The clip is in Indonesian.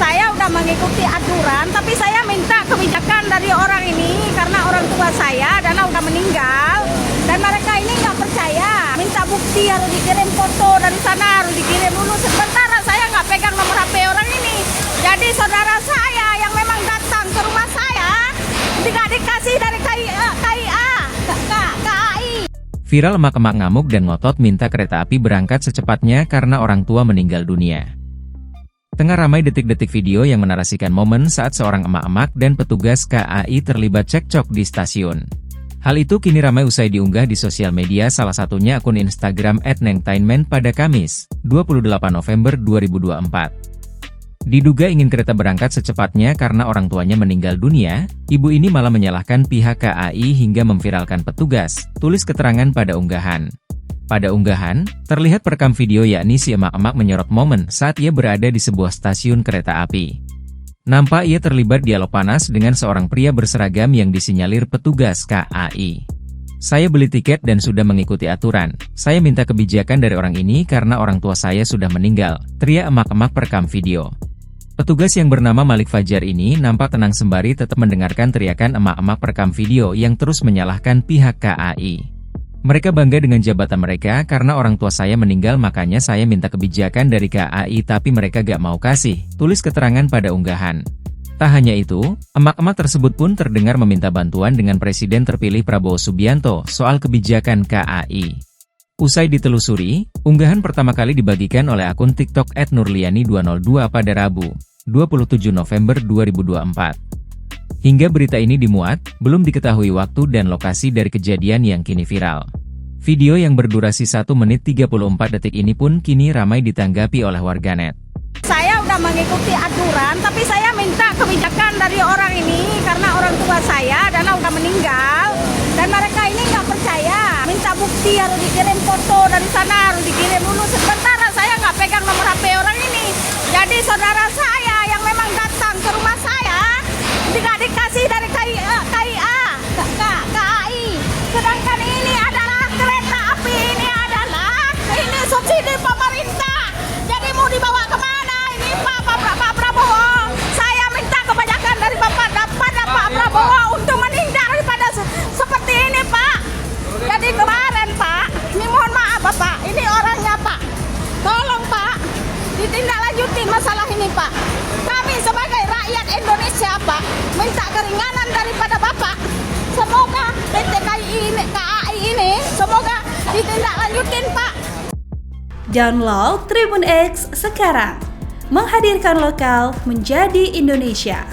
Saya udah mengikuti aturan, tapi saya minta kebijakan dari orang ini karena orang tua saya dan udah meninggal dan mereka ini nggak percaya. Minta bukti, harus dikirim foto dari sana, harus dikirim dulu. Sementara saya nggak pegang nomor HP orang ini. Jadi saudara saya yang memang datang ke rumah saya tidak dikasih dari KAI. Viral emak-emak ngamuk dan ngotot minta kereta api berangkat secepatnya karena orang tua meninggal dunia. Tengah ramai detik-detik video yang menarasikan momen saat seorang emak-emak dan petugas KAI terlibat cekcok di stasiun. Hal itu kini ramai usai diunggah di sosial media, salah satunya akun Instagram @nengtainment pada Kamis, 28 November 2024. Diduga ingin kereta berangkat secepatnya karena orang tuanya meninggal dunia, ibu ini malah menyalahkan pihak KAI hingga memviralkan petugas, tulis keterangan pada unggahan. Pada unggahan, terlihat perekam video yakni si emak-emak menyorot momen saat ia berada di sebuah stasiun kereta api. Nampak ia terlibat dialog panas dengan seorang pria berseragam yang disinyalir petugas KAI. Saya beli tiket dan sudah mengikuti aturan. Saya minta kebijakan dari orang ini karena orang tua saya sudah meninggal, teriak emak-emak perekam video. Petugas yang bernama Malik Fajar ini nampak tenang sembari tetap mendengarkan teriakan emak-emak perekam video yang terus menyalahkan pihak KAI. Mereka bangga dengan jabatan mereka karena orang tua saya meninggal, makanya saya minta kebijakan dari KAI tapi mereka gak mau kasih, tulis keterangan pada unggahan. Tak hanya itu, emak-emak tersebut pun terdengar meminta bantuan dengan Presiden terpilih Prabowo Subianto soal kebijakan KAI. Usai ditelusuri, unggahan pertama kali dibagikan oleh akun TikTok @nurliani202 pada Rabu, 27 November 2024. Hingga berita ini dimuat, belum diketahui waktu dan lokasi dari kejadian yang kini viral. Video yang berdurasi 1 menit 34 detik ini pun kini ramai ditanggapi oleh warganet. Saya udah mengikuti aturan, tapi saya minta kebijakan dari orang ini karena orang tua saya dan udah meninggal dan mereka ini nggak percaya. Minta bukti, harus dikirim foto dari sana, harus dikirim dulu. Sementara saya nggak pegang nomor HP orang ini. Jadi saudara saya yang memang datang ke rumah saya tidak dikasih dari KAI. Sedangkan ini adalah kereta api, ini subsidi pemerintah. Jadi mau dibawa kemana ini Pak Prabowo? Saya minta kebijakan dari Pak Prabowo untuk menindak daripada seperti ini Pak. Jadi kemarin Pak, ini mohon maaf Bapak, ini orangnya Pak. Tolong Pak, ditindaklanjutin masalah ini Pak. Kami sebagai rakyat Indonesia Pak, minta keringanan daripada Bapak. Semoga PT KAI ini, semoga ditindaklanjutin Pak. Download Tribun X sekarang, menghadirkan lokal menjadi Indonesia.